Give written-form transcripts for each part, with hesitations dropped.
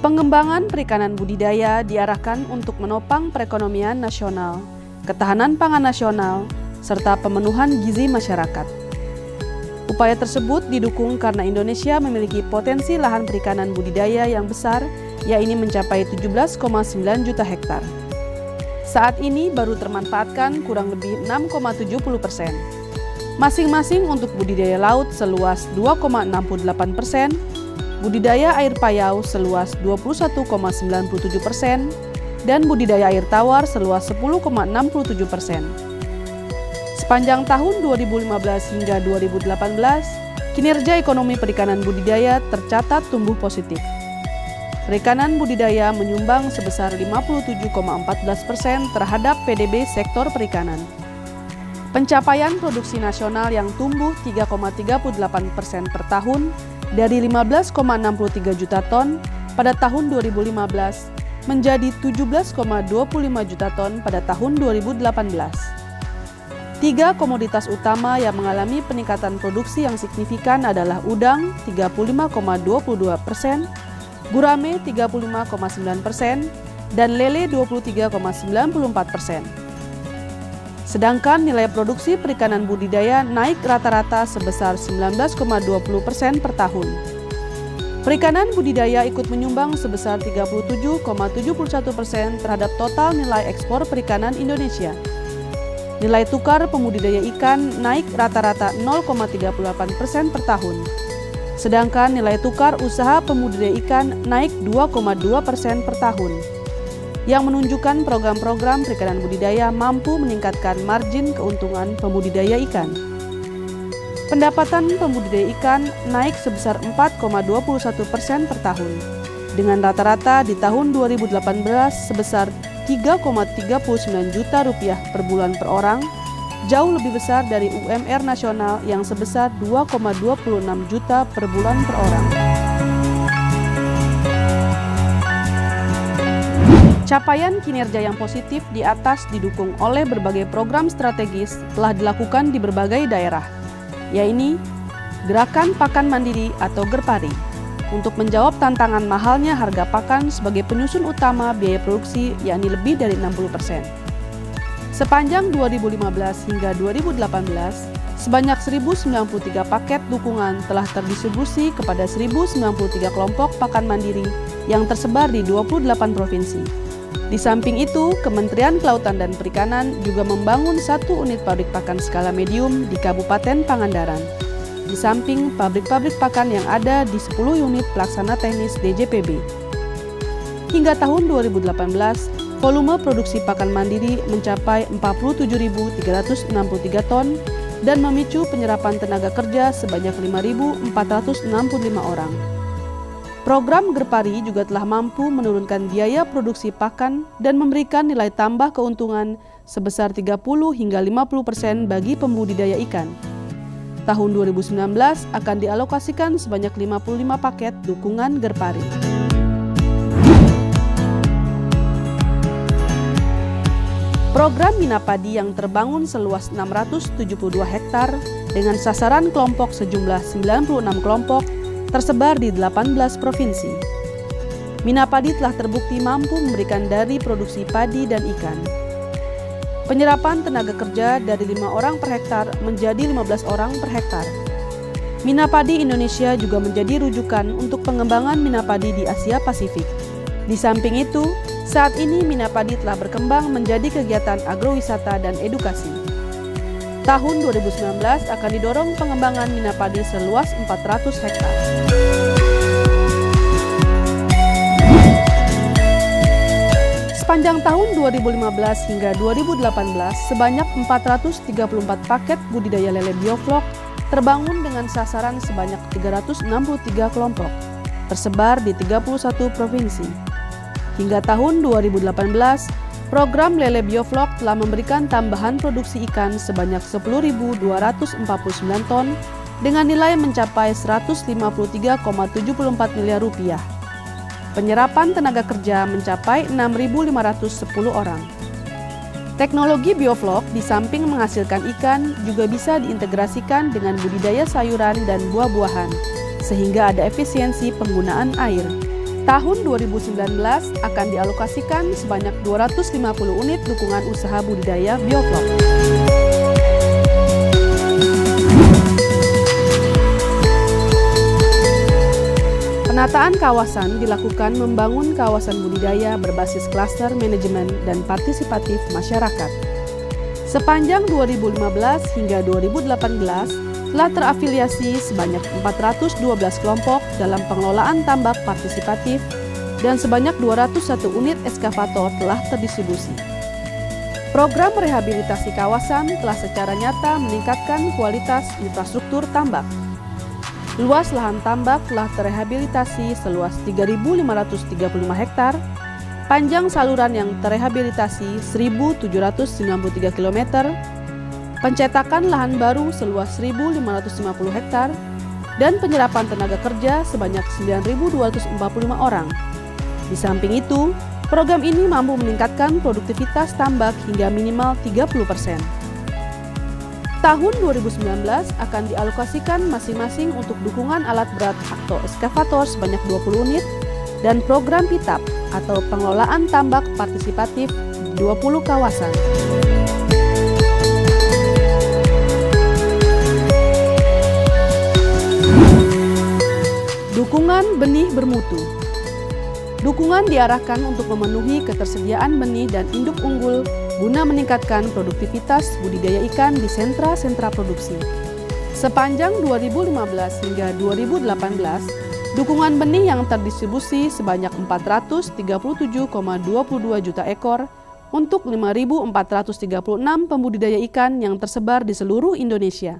Pengembangan perikanan budidaya diarahkan untuk menopang perekonomian nasional, ketahanan pangan nasional, serta pemenuhan gizi masyarakat. Upaya tersebut didukung karena Indonesia memiliki potensi lahan perikanan budidaya yang besar, yaitu mencapai 17,9 juta hektar. Saat ini baru termanfaatkan kurang lebih 6,70%. Masing-masing untuk budidaya laut seluas 2,68%, budidaya air payau seluas 21,97%, dan budidaya air tawar seluas 10,67%. Sepanjang tahun 2015 hingga 2018, kinerja ekonomi perikanan budidaya tercatat tumbuh positif. Perikanan budidaya menyumbang sebesar 57,14% terhadap PDB sektor perikanan. Pencapaian produksi nasional yang tumbuh 3,38% per tahun dari 15,63 juta ton pada tahun 2015 menjadi 17,25 juta ton pada tahun 2018. Tiga komoditas utama yang mengalami peningkatan produksi yang signifikan adalah udang 35,22%, gurame 35,9%, dan lele 23,94%. Sedangkan nilai produksi perikanan budidaya naik rata-rata sebesar 19,20% per tahun. Perikanan budidaya ikut menyumbang sebesar 37,71% terhadap total nilai ekspor perikanan Indonesia. Nilai tukar pembudidaya ikan naik rata-rata 0,38% per tahun. Sedangkan nilai tukar usaha pembudidaya ikan naik 2,2% per tahun, yang menunjukkan program-program perikanan budidaya mampu meningkatkan margin keuntungan pembudidaya ikan. Pendapatan pembudidaya ikan naik sebesar 4,21% per tahun, dengan rata-rata di tahun 2018 sebesar 3,39 juta rupiah per bulan per orang, jauh lebih besar dari UMR nasional yang sebesar 2,26 juta per bulan per orang. Capaian kinerja yang positif di atas didukung oleh berbagai program strategis telah dilakukan di berbagai daerah, yaitu Gerakan Pakan Mandiri atau Gerpari, untuk menjawab tantangan mahalnya harga pakan sebagai penyusun utama biaya produksi, yakni lebih dari 60%. Sepanjang 2015 hingga 2018, sebanyak 1.093 paket dukungan telah terdistribusi kepada 1.093 kelompok pakan mandiri yang tersebar di 28 provinsi. Di samping itu, Kementerian Kelautan dan Perikanan juga membangun 1 unit pabrik pakan skala medium di Kabupaten Pangandaran, di samping pabrik-pabrik pakan yang ada di 10 unit pelaksana teknis DJPB. Hingga tahun 2018, volume produksi pakan mandiri mencapai 47.363 ton dan memicu penyerapan tenaga kerja sebanyak 5.465 orang. Program Gerpari juga telah mampu menurunkan biaya produksi pakan dan memberikan nilai tambah keuntungan sebesar 30 hingga 50% bagi pembudidaya ikan. Tahun 2019 akan dialokasikan sebanyak 55 paket dukungan Gerpari. Program Mina Padi yang terbangun seluas 672 hektar dengan sasaran kelompok sejumlah 96 kelompok tersebar di 18 provinsi. Mina Padi telah terbukti mampu memberikan dari produksi padi dan ikan. Penyerapan tenaga kerja dari 5 orang per hektar menjadi 15 orang per hektar. Mina Padi Indonesia juga menjadi rujukan untuk pengembangan mina padi di Asia Pasifik. Di samping itu, saat ini Mina Padi telah berkembang menjadi kegiatan agrowisata dan edukasi. Tahun 2019 akan didorong pengembangan mina padi seluas 400 hektar. Sepanjang tahun 2015 hingga 2018, sebanyak 434 paket budidaya lele bioflok terbangun dengan sasaran sebanyak 363 kelompok, tersebar di 31 provinsi. Hingga tahun 2018, program lele bioflok telah memberikan tambahan produksi ikan sebanyak 10.249 ton dengan nilai mencapai 153,74 miliar rupiah. Penyerapan tenaga kerja mencapai 6.510 orang. Teknologi bioflok di samping menghasilkan ikan juga bisa diintegrasikan dengan budidaya sayuran dan buah-buahan, sehingga ada efisiensi penggunaan air. Tahun 2019 akan dialokasikan sebanyak 250 unit dukungan usaha budidaya bioflok. Penataan kawasan dilakukan membangun kawasan budidaya berbasis klaster manajemen dan partisipatif masyarakat. Sepanjang 2015 hingga 2018 telah terafiliasi sebanyak 412 kelompok dalam pengelolaan tambak partisipatif dan sebanyak 201 unit eskavator telah terdistribusi. Program rehabilitasi kawasan telah secara nyata meningkatkan kualitas infrastruktur tambak. Luas lahan tambak telah terrehabilitasi seluas 3.535 hektar, panjang saluran yang terrehabilitasi 1.793 km, pencetakan lahan baru seluas 1.550 hektar, dan penyerapan tenaga kerja sebanyak 9.245 orang. Di samping itu, program ini mampu meningkatkan produktivitas tambak hingga minimal 30%. Tahun 2019 akan dialokasikan masing-masing untuk dukungan alat berat atau eskavator sebanyak 20 unit dan program PITAP atau pengelolaan tambak partisipatif di 20 kawasan. Dukungan benih bermutu. Dukungan diarahkan untuk memenuhi ketersediaan benih dan induk unggul guna meningkatkan produktivitas budidaya ikan di sentra-sentra produksi. Sepanjang 2015 hingga 2018, dukungan benih yang terdistribusi sebanyak 437,22 juta ekor untuk 5.436 pembudidaya ikan yang tersebar di seluruh Indonesia.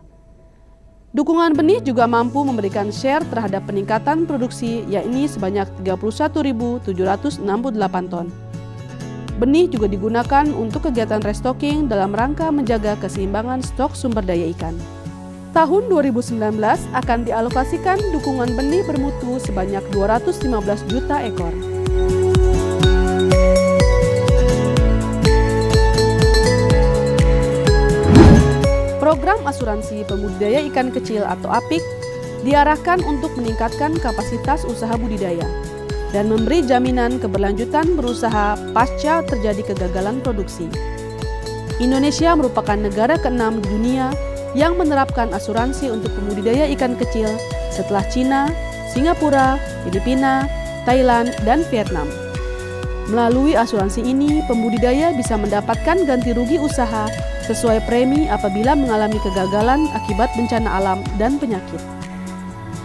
Dukungan benih juga mampu memberikan share terhadap peningkatan produksi, yakni sebanyak 31.768 ton. Benih juga digunakan untuk kegiatan restocking dalam rangka menjaga keseimbangan stok sumber daya ikan. Tahun 2019 akan dialokasikan dukungan benih bermutu sebanyak 215 juta ekor. Program asuransi pembudidaya ikan kecil atau APIK diarahkan untuk meningkatkan kapasitas usaha budidaya dan memberi jaminan keberlanjutan berusaha pasca terjadi kegagalan produksi. Indonesia merupakan negara ke-6 di dunia yang menerapkan asuransi untuk pembudidaya ikan kecil setelah Cina, Singapura, Filipina, Thailand, dan Vietnam. Melalui asuransi ini, pembudidaya bisa mendapatkan ganti rugi usaha sesuai premi apabila mengalami kegagalan akibat bencana alam dan penyakit.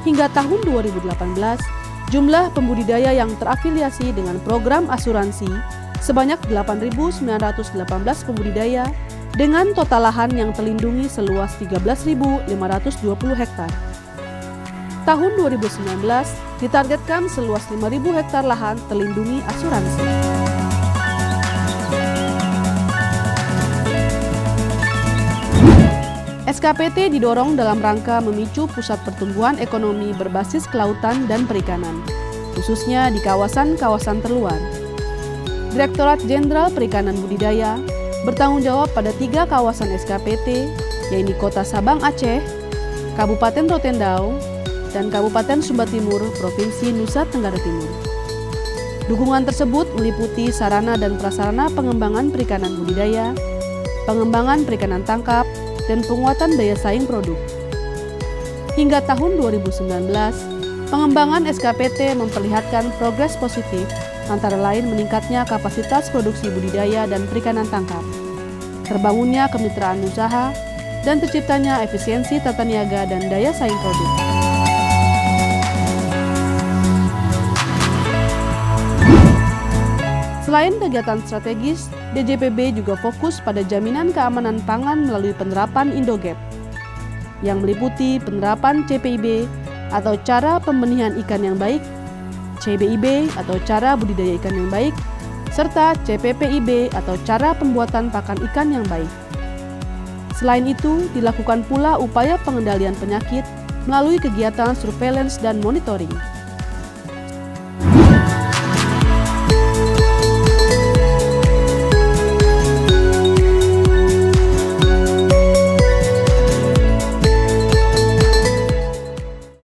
Hingga tahun 2018, jumlah pembudidaya yang terafiliasi dengan program asuransi sebanyak 8.918 pembudidaya dengan total lahan yang terlindungi seluas 13.520 hektar. Tahun 2019 ditargetkan seluas 5.000 hektar lahan terlindungi asuransi. SKPT didorong dalam rangka memicu pusat pertumbuhan ekonomi berbasis kelautan dan perikanan, khususnya di kawasan-kawasan terluar. Direktorat Jenderal Perikanan Budidaya bertanggung jawab pada 3 kawasan SKPT, yaitu Kota Sabang Aceh, Kabupaten Rotendao, dan Kabupaten Sumba Timur, Provinsi Nusa Tenggara Timur. Dukungan tersebut meliputi sarana dan prasarana pengembangan perikanan budidaya, pengembangan perikanan tangkap, dan penguatan daya saing produk. Hingga tahun 2019, pengembangan SKPT memperlihatkan progres positif, antara lain meningkatnya kapasitas produksi budidaya dan perikanan tangkap, terbangunnya kemitraan usaha, dan terciptanya efisiensi tata niaga dan daya saing produk. Selain kegiatan strategis, DJPB juga fokus pada jaminan keamanan pangan melalui penerapan Indogap, yang meliputi penerapan CPIB atau cara pembenihan ikan yang baik, CBIB atau cara budidaya ikan yang baik, serta CPPIB atau cara pembuatan pakan ikan yang baik. Selain itu, dilakukan pula upaya pengendalian penyakit melalui kegiatan surveillance dan monitoring.